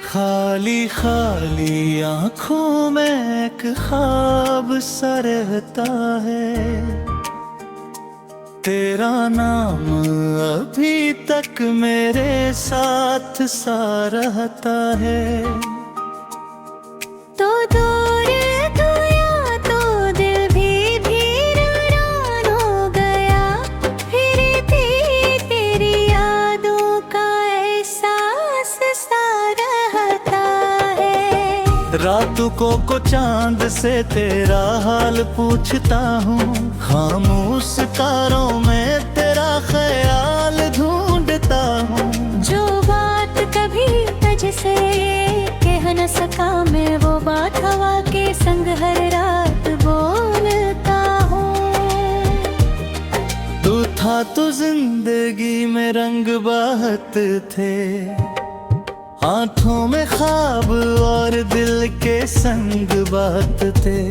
खाली खाली आंखों में एक ख्वाब सा रहता है, तेरा नाम अभी तक मेरे साथ सा रहता है। तो दूर तू या तो दिल भी वीरान हो गया, फिर भी तेरी यादों का एहसास सा रहता है। रातों को चांद से तेरा हाल पूछता हूँ, खामोश तारों में तेरा ख्याल ढूंढता हूँ। जो बात कभी तुझसे कह न सका मैं, वो बात हवा के संग हर रात बोलता हूँ। तू था तो जिंदगी में रंग बहत थे, आंखों में ख्वाब और दिल के संग बात थे।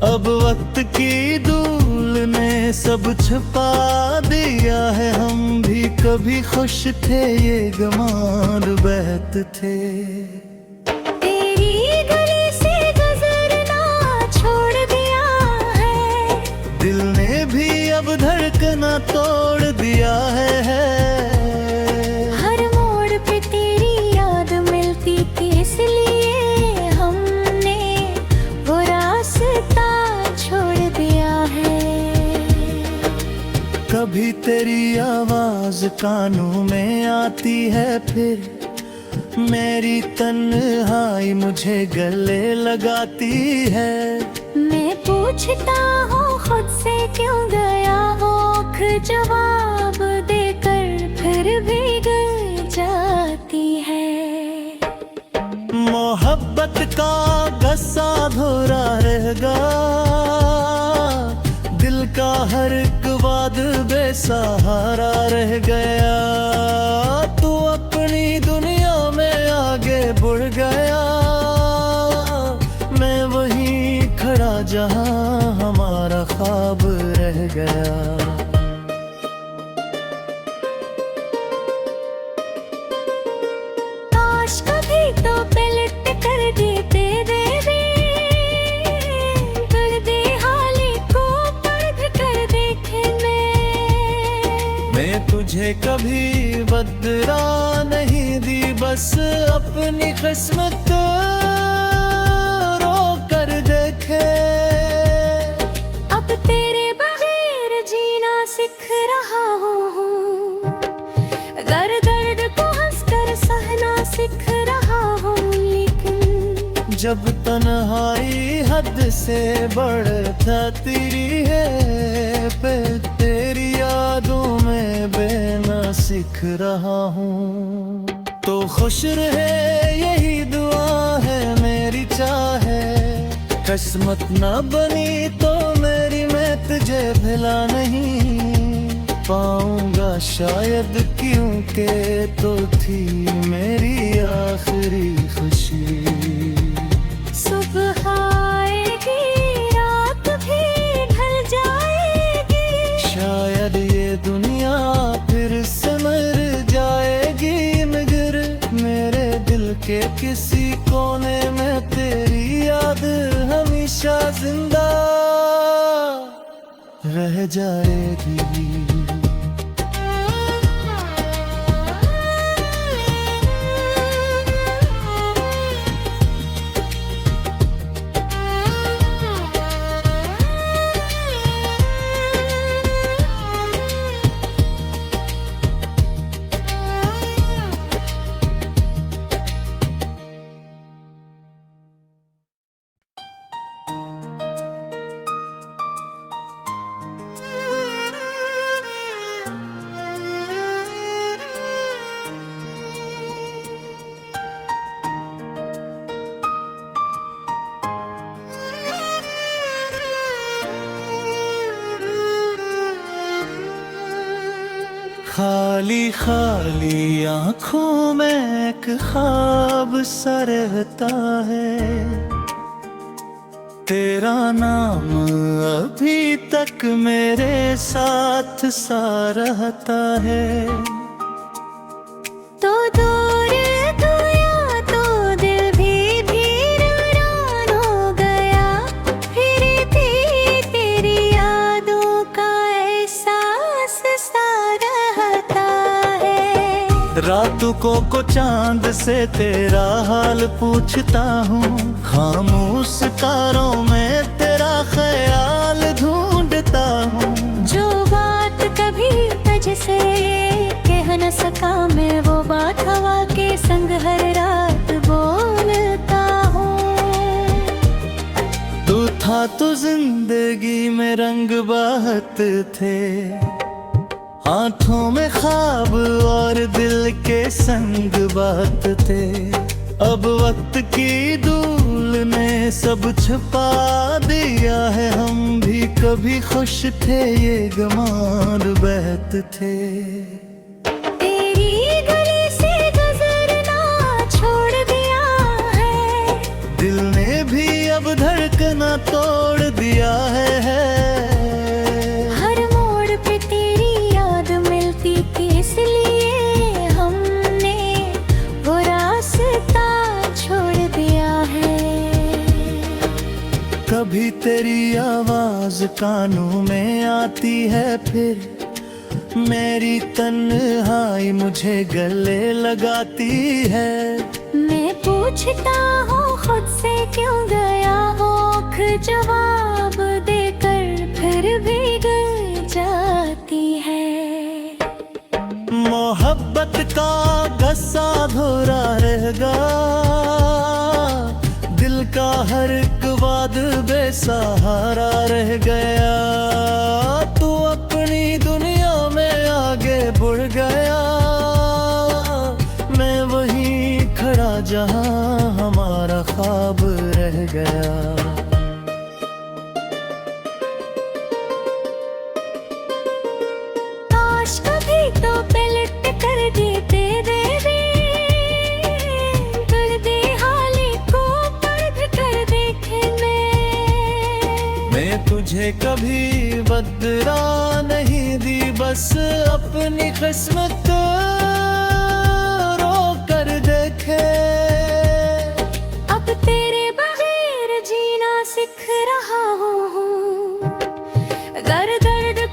अब वक्त की धूल ने सब छुपा दिया है, हम भी कभी खुश थे ये गमान बहत थे। तेरी गली से गुजरना छोड़ दिया है, दिल ने भी अब धड़कना तोड़ दिया है। हर मोड़ पे तेरी याद मिलती थी, इसलिए हमने वो रास्ता छोड़ दिया है। कभी तेरी आवाज कानों में आती है, फिर मेरी तन्हाई मुझे गले लगाती है। मैं पूछता हूँ खुद से क्यों गया वो जवाब देकर फिर भी गल जाती है। मोहब्बत का गस्सा धोरा रहेगा, दिल का हर एक वाद बेसहारा रह गया। तू अपनी दुनिया में आगे बढ़ गया, मैं वहीं खड़ा जहां हमारा ख्वाब रह गया। काश कभी तो पलट कर देते दर्दे हाली को पढ़ कर देखे मैं तुझे कभी बदला नहीं दी, बस अपनी किस्मत रो कर देखे। अब तेरे बगैर जीना सीख रहा हूँ, दर्द को हंसकर सहना सीख रहा हूँ। लेकिन जब तन्हाई हद से बढ़ जाती है, फिर तेरी यादों में बेना सीख रहा हूँ। तो खुश रहे यही दुआ है मेरी चाहे, किस्मत ना बनी तो मेरी मैं तुझे भुला नहीं पाऊंगा शायद, क्योंकि तो थी मेरी आखिरी खुशी। सुबह आएगी रात भी ढल जाएगी, शायद ये दुनिया फिर से मर जाएगी, मगर मेरे दिल के किसी कोने में तेरी याद हमेशा जिंदा रह जाएगी। खाली खाली आंखों में एक ख्वाब सा रहता है, तेरा नाम अभी तक मेरे साथ सा रहता है। तो दूर तू या तो रातों को चांद से तेरा हाल पूछता हूँ, खामोश तारों में तेरा ख्याल ढूंढता हूँ। जो बात कभी तुझसे कह न सका मैं, वो बात हवा के संग हर रात बोलता हूँ। तू था तो जिंदगी में रंग बहत थे, आंखों में ख्वाब और दिल के संग बात थे। अब वक्त की धूल ने सब छुपा दिया है, हम भी कभी खुश थे ये गमार बहत थे। तेरी गली से गुजरना छोड़ दिया है, दिल ने भी अब धड़कना तोड़ दिया है। इसलिए हमने वो रास्ता छोड़ दिया है। कभी तेरी आवाज कानों में आती है, फिर मेरी तन्हाई मुझे गले लगाती है। मैं पूछता हूँ खुद से क्यों गया होख जवाब देकर फिर भी गल जाती है। मोहब्बत का गस्सा धोरा रहेगा, दिल का हर एक वाद बेसहारा रह गया। तू अपनी दुनिया में आगे बढ़ गया, मैं वहीं खड़ा जहां हमारा ख्वाब रह गया। कभी तो पलट कर देते दर्दे हाले को पर्द कर देखे मैं तुझे कभी बदला नहीं दी, बस अपनी किस्मत रो कर देखे। अब तेरे बगैर जीना सीख रहा हूँ, दर्द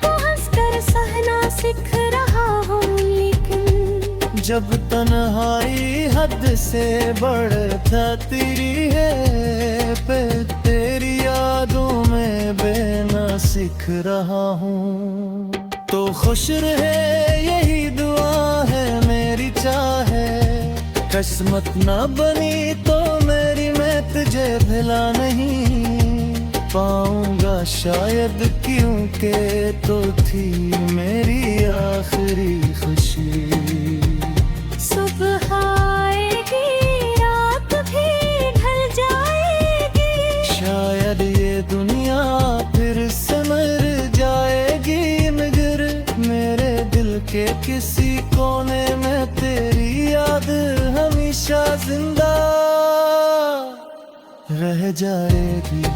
को हंसकर सहना सीख रहा हूँ। लेकिन जब तन्हाई हद से बढ़ता तेरी है पे, तेरी यादों में बेना सीख रहा हूँ। तो खुश रहे यही दुआ है मेरी चाहे, किस्मत ना बनी तो मेरी मैं तुझे भुला नहीं पाऊंगा शायद, क्योंकि तो थी मेरी आखिरी खुशी। सुबह आएगी रात भी ढल जाएगी, शायद ये दुनिया फिर से मर जाएगी, मगर मेरे दिल के किसी कोने में तेरी याद हमेशा जिंदा रह जाएगी।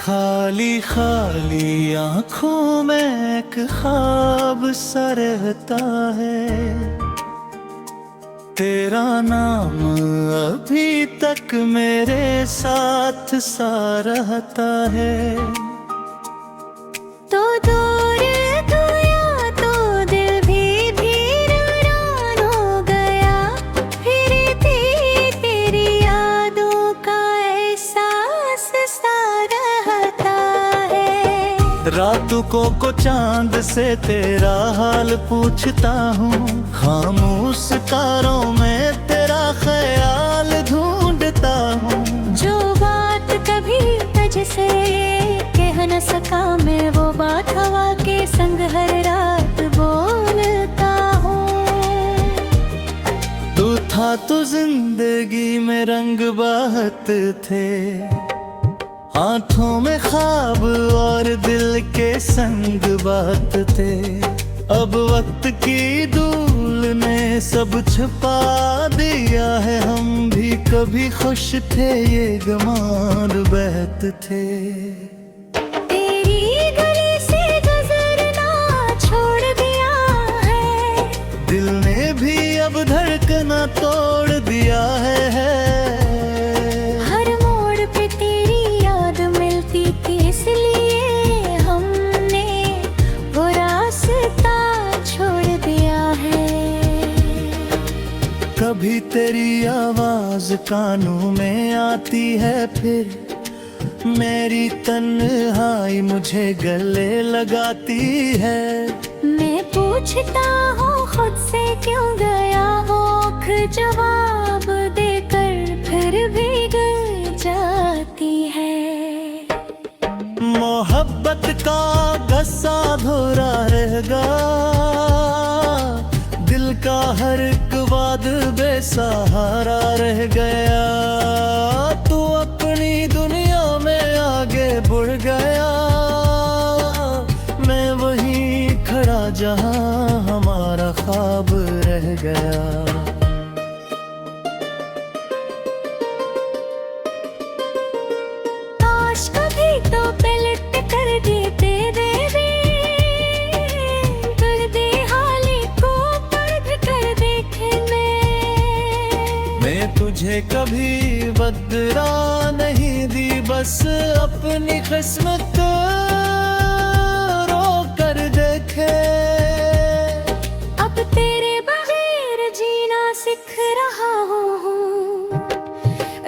खाली खाली आँखों में एक ख्वाब सा रहता है, तेरा नाम अभी तक मेरे साथ सा रहता है। तो दूर गया तो दिल भी वीरान हो गया, फिर भी तेरी यादों का एहसास सा रहता है। रातों को चांद से तेरा हाल पूछता हूँ, खामोश तारों में तेरा ख्याल ढूंढता हूँ। जो बात कभी तुझसे कह न सका मैं, वो बात हवा के संग हर रात बोलता हूँ। तो जिंदगी में रंग बहत थे, आंखों में ख्वाब और दिल के संग बात थे। अब वक्त की धूल ने सब छुपा दिया है, हम भी कभी खुश थे ये गमार बहत थे। तेरी गली से गुजरना छोड़ दिया है, दिल ने भी अब धड़कना तोड़ दिया है। हर मोड़ पे तेरी याद मिलती थी, इसलिए हमने वो रास्ता छोड़ दिया है। कभी तेरी आवाज कानों में आती है, फिर मेरी तन्हाई मुझे गले लगाती है। मैं पूछता हूँ खुद से क्यों गया औख जवाब देकर फिर भी गल जाती है। मोहब्बत का गस्सा धोरा रहेगा, दिल का हर एक वाद बेसहारा रह गया। तू अपनी दुनिया में आगे बढ़ गया, मैं वहीं खड़ा जहां हमारा ख्वाब रह गया। काश कभी तो पलट कर देते देवी, दर्दे हाली को पढ़ कर देखे मैं तुझे कभी बदरा नहीं दी, बस अपनी किस्मत रो कर देखे। अब तेरे बगैर जीना सीख रहा हूँ,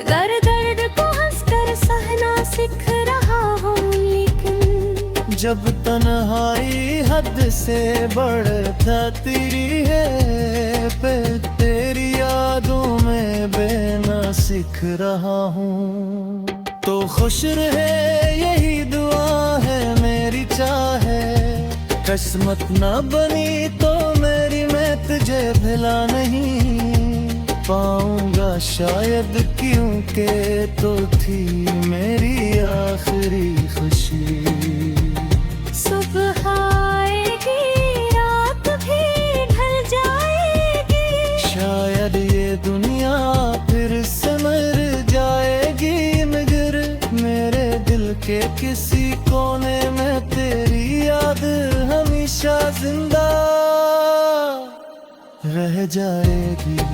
दर्द को हंसकर सहना सीख रहा हूँ। लेकिन जब तन्हाई हद से बढ़ जाती है, पे तेरी यादों में बेना सीख रहा हूँ। तो खुश रहे यही दुआ है मेरी चाहे, किस्मत न बनी तो मेरी मैं तुझे भुला नहीं पाऊंगा शायद, क्योंकि तो थी मेरी आखिरी खुशी। सुबह आएगी रात भी ढल जाएगी, शायद ये दुनिया फिर से मर जाएगी, मगर मेरे दिल के किसी कोने में तेरी याद हमेशा जिंदा रह जाएगी।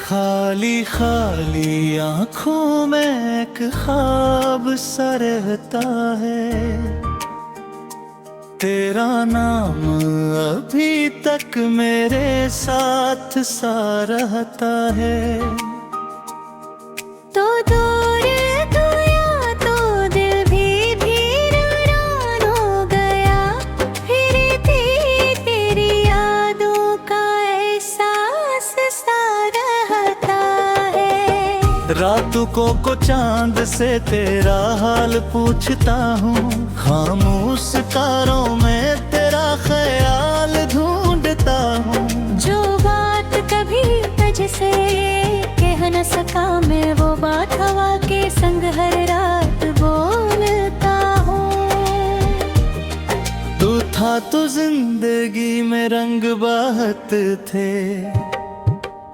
खाली खाली आंखों में एक ख्वाब सा रहता है, तेरा नाम अभी तक मेरे साथ सा रहता है। तो दूर तू या तो दिल भी वीरान हो गया, फिर भी तेरी यादों का एहसास सा रहता है। रातों को चांद से तेरा हाल पूछता हूँ, खामोश तारों में तेरा ख्याल ढूंढता हूँ। जो बात कभी तुझसे कह न सका मैं, वो बात हवा के संग हर रात बोलता हूँ। तू था तो जिंदगी में रंग बहत थे,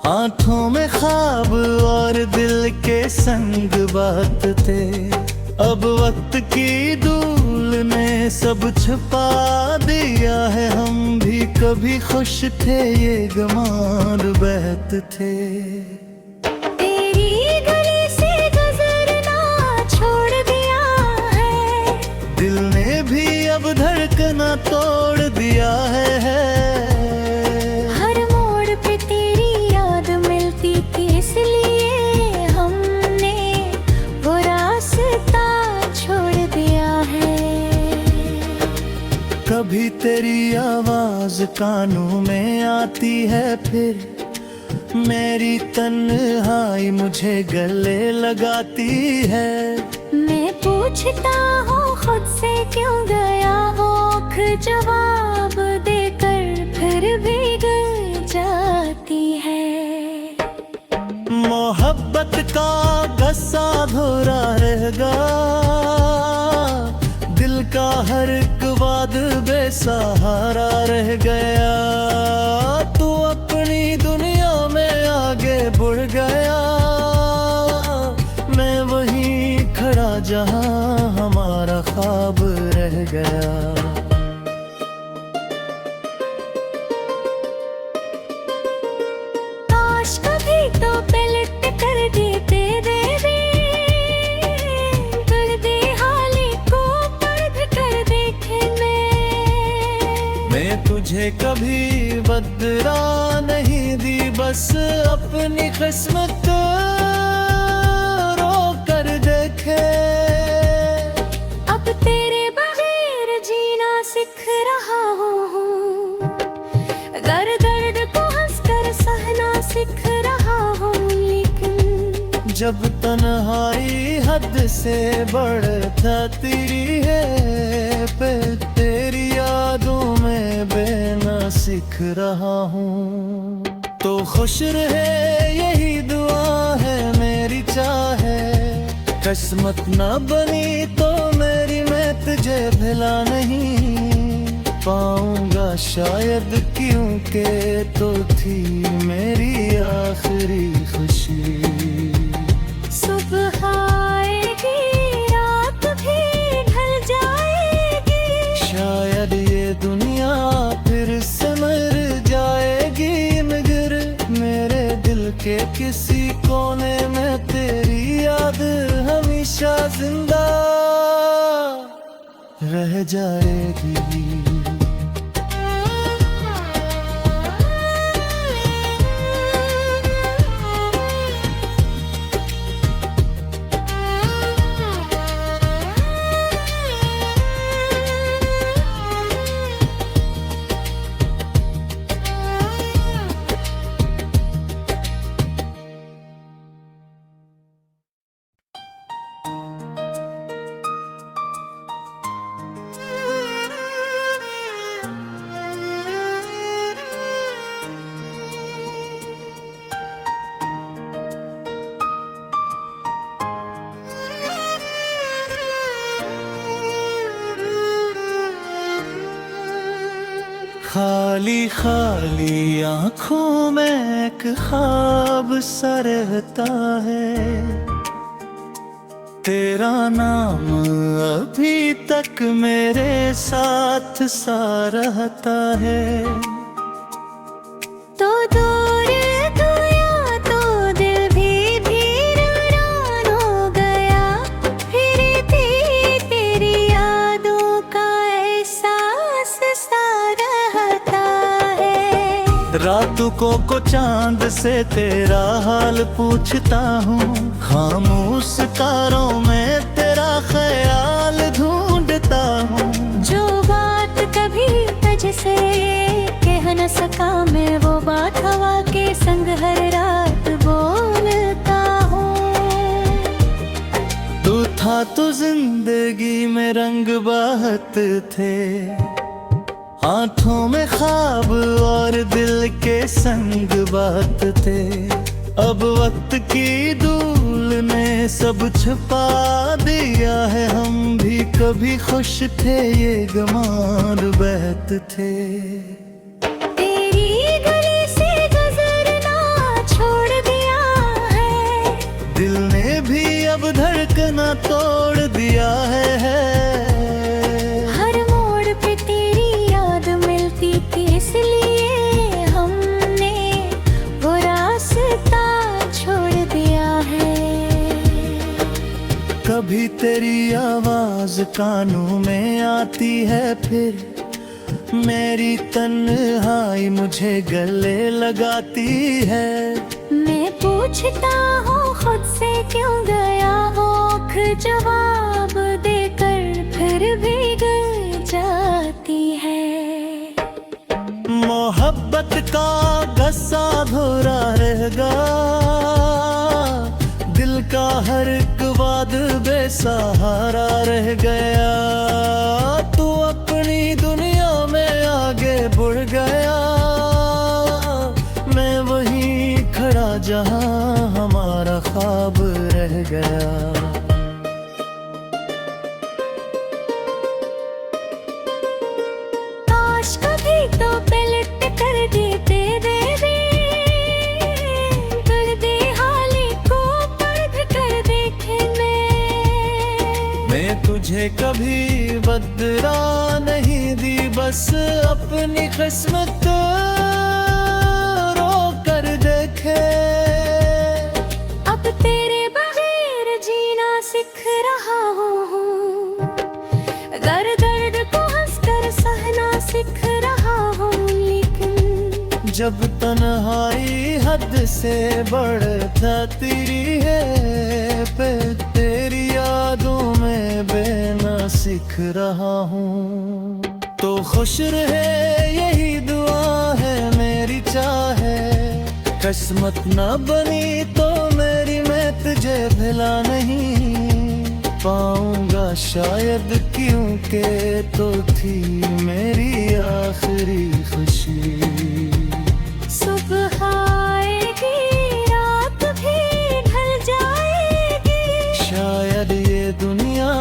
आंखों में ख्वाब और दिल के संग बात थे। अब वक्त की धूल ने सब छुपा दिया है, हम भी कभी खुश थे ये गमार बहत थे। तेरी गली से गुजरना छोड़ दिया है, दिल ने भी अब धड़कना तोड़ दिया है। हर मोड़ पे तेरी याद मिलती थी, इसलिए हमने वो रास्ता छोड़ दिया है। कभी तेरी आवाज कानों में आती है, फिर मेरी तन्हाई मुझे गले लगाती है। मैं पूछता हूँ खुद से क्यों गया औख जवाब देकर फिर भी गल जाती है। मोहब्बत का गस्सा धोरा रहेगा, दिल का हर एक वाद बेसहारा रह गया। तू अपनी दुनिया में आगे बढ़ गया, मैं वहीं खड़ा जहां हमारा ख्वाब रह गया। काश कभी तो पलट कर देते दे दर्दे हाली को पढ़ कर देखे मैं तुझे कभी बदरा नहीं दी, बस अपनी किस्मत रो कर देखे। अब तेरे बगैर जीना सीख रहा हूँ, दर्द को हंसकर सहना सीख रहा हूँ। लेकिन जब तन्हाई हद से बढ़ता तेरी है पे, तेरी यादों में बेना सीख रहा हूँ। तो खुश रहे यही दुआ है मेरी चाहे, किस्मत न बनी तो मेरी मैं तुझे भुला नहीं पाऊंगा शायद, क्योंकि तो थी मेरी आखिरी खुशी। सुबह आएगी रात भी ढल जाएगी, शायद ये दुनिया फिर से मर जाएगी, मगर मेरे दिल के किसी कोने में तेरी याद हमेशा जिंदा रह जाएगी। खाली खाली आंखों में एक ख्वाब सा रहता है, तेरा नाम अभी तक मेरे साथ सा रहता है। तो दूर तू या तो दिल भी वीरान हो गया, फिर थी तेरी यादों का एहसास सा रहता है। रातों को चांद से तेरा हाल पूछता हूँ, खामोश तारों में तेरा ख्याल ढूंढता हूँ। जो बात कभी तुझसे कह न सका मैं, वो बात हवा के संग हर रात बोलता हूँ। तू था तो जिंदगी में रंग बहत थे, आंखों में ख्वाब और दिल के संग बात थे। अब वक्त की धूल ने सब छुपा दिया है, हम भी कभी खुश थे ये गमार बहत थे। तेरी गली से गुजरना छोड़ दिया है, दिल ने भी अब धड़कना तोड़ दिया है। हर मोड़ पे तेरी याद मिलती थी, इसलिए तेरी आवाज कानों में आती है, फिर मेरी तन्हाई मुझे गले लगाती है। मैं पूछता हूँ खुद से क्यों गया औख जवाब देकर फिर भी गल जाती है। मोहब्बत का गस्सा धोरा रहेगा, दिल का हर एक वाद बेसहारा रह गया। तू अपनी दुनिया में आगे बढ़ गया, मैं वहीं खड़ा जहां हमारा ख्वाब रह गया। काश कभी तो पलट कर देते देवी, कर दे हाली को पढ़ कर देखे मैं तुझे कभी बदला नहीं दी, बस अपनी किस्मत रो कर देखे। अब तेरे बगैर जीना सीख रहा हूँ, दर्द को हंसकर सहना सीख रहा हूँ। लेकिन जब तन्हाई हद से बढ़ती है, पे तेरी यादों में बेना सीख रहा हूँ। तो खुश रहे यही दुआ है मेरी चाहे, किस्मत न बनी तो मेरी मैं तुझे भुला नहीं पाऊंगा शायद, क्योंकि तो थी मेरी आखिरी खुशी। सुबह आएगी रात भी ढल जाएगी, शायद ये दुनिया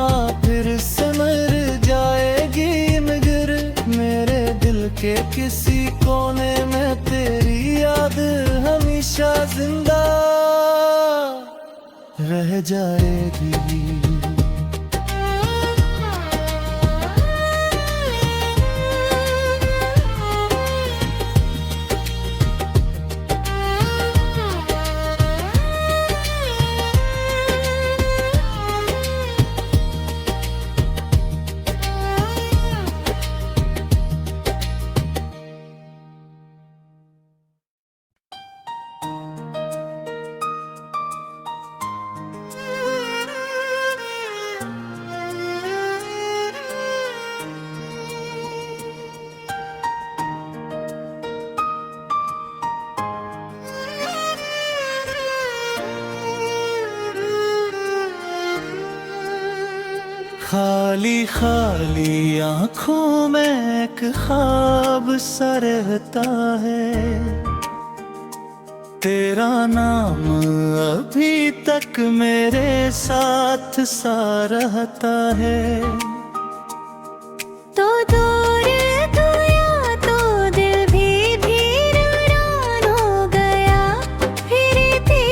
फिर से मर जाएगी, मगर मेरे दिल के किसी कोने में तेरी याद हमेशा जिंदा रह जाएगी। खाली खाली आंखों में एक ख्वाब सा रहता है, तेरा नाम अभी तक मेरे साथ सा रहता है। तो दूर गया तो दिल भी वीरान हो गया, फिर भी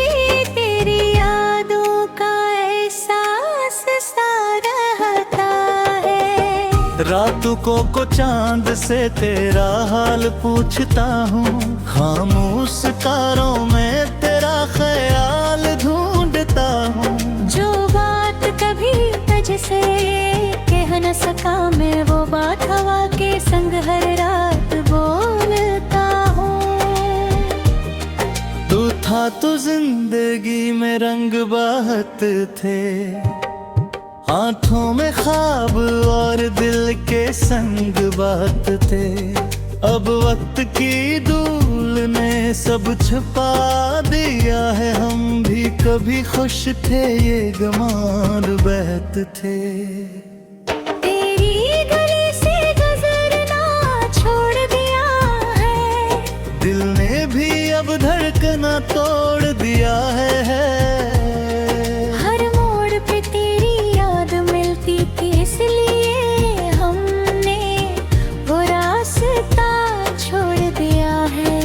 तेरी यादों का एहसास सा रहता है। रातों को चांद से तेरा हाल पूछता हूँ, खामोश तारों में तेरा ख्याल ढूंढता हूँ। जो बात कभी तुझसे कह न सका मैं, वो बात हवा के संग हर रात बोलता हूँ। तू था तो जिंदगी में रंग बहत थे, आंखों में ख्वाब और दिल के संग बात थे। अब वक्त की धूल ने सब छुपा दिया है, हम भी कभी खुश थे ये गमार बहत थे। तेरी गली से गुजरना छोड़ दिया है, दिल ने भी अब धड़कना तोड़ दिया है। हर मोड़ पे तेरी याद मिलती थी, इसलिए हमने वो रास्ता छोड़ दिया है।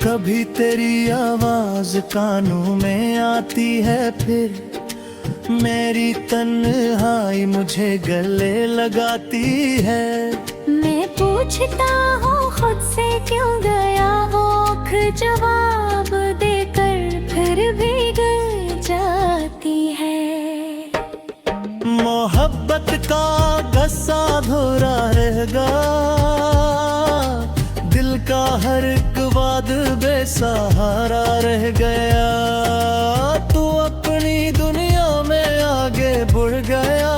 कभी तेरी आवाज कानों में आती है, फिर मेरी तन्हाई मुझे गले लगाती है। मैं पूछता हूँ खुद से क्यों गया औख जवाब देकर फिर भी गल जाती है। मोहब्बत का गस्सा धोरा रहेगा, दिल का हर एक वाद बेसहारा रह गया। तू अपनी दुनिया में आगे बढ़ गया,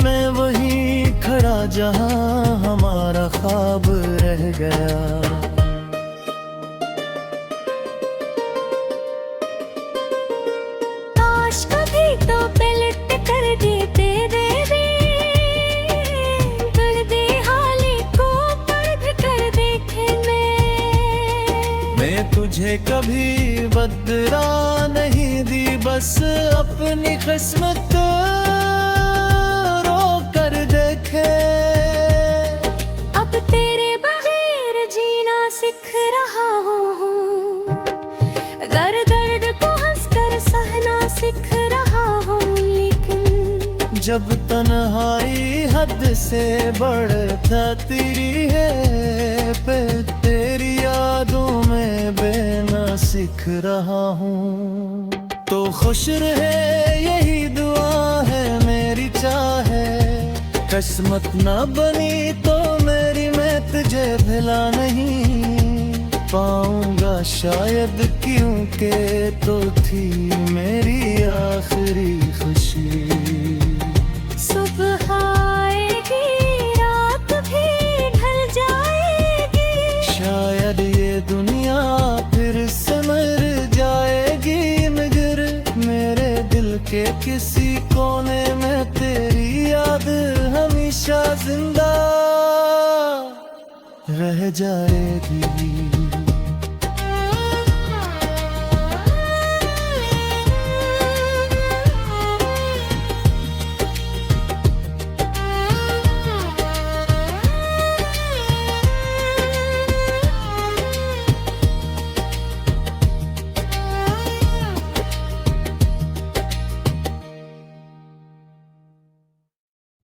मैं वहीं खड़ा जहां हमारा ख्वाब रह गया। काश कभी तो पलट कर देते रे, कर दे हाले को पढ़ कर देखे मैं तुझे कभी बदला नहीं दी, बस अपनी किस्मत रो कर देखे। अब तेरे बगैर जीना सीख रहा हूँ, दर्द को हंसकर सहना सीख रहा हूँ। लेकिन जब तन्हाई हद से बढ़ जाती है, पे तेरी यादों में बेना सीख रहा हूँ। तो खुश रहे यही दुआ है मेरी चाहे, किस्मत न बनी तो मेरी मैं तुझे भुला नहीं पाऊंगा शायद, क्योंकि तो थी मेरी आखिरी खुशी। सुबह आएगी रात भी ढल जाएगी, शायद ये दुनिया फिर से मर जाएगी, मगर मेरे दिल के किसी कोने में तेरी याद हमेशा जिंदा रह जाएगी।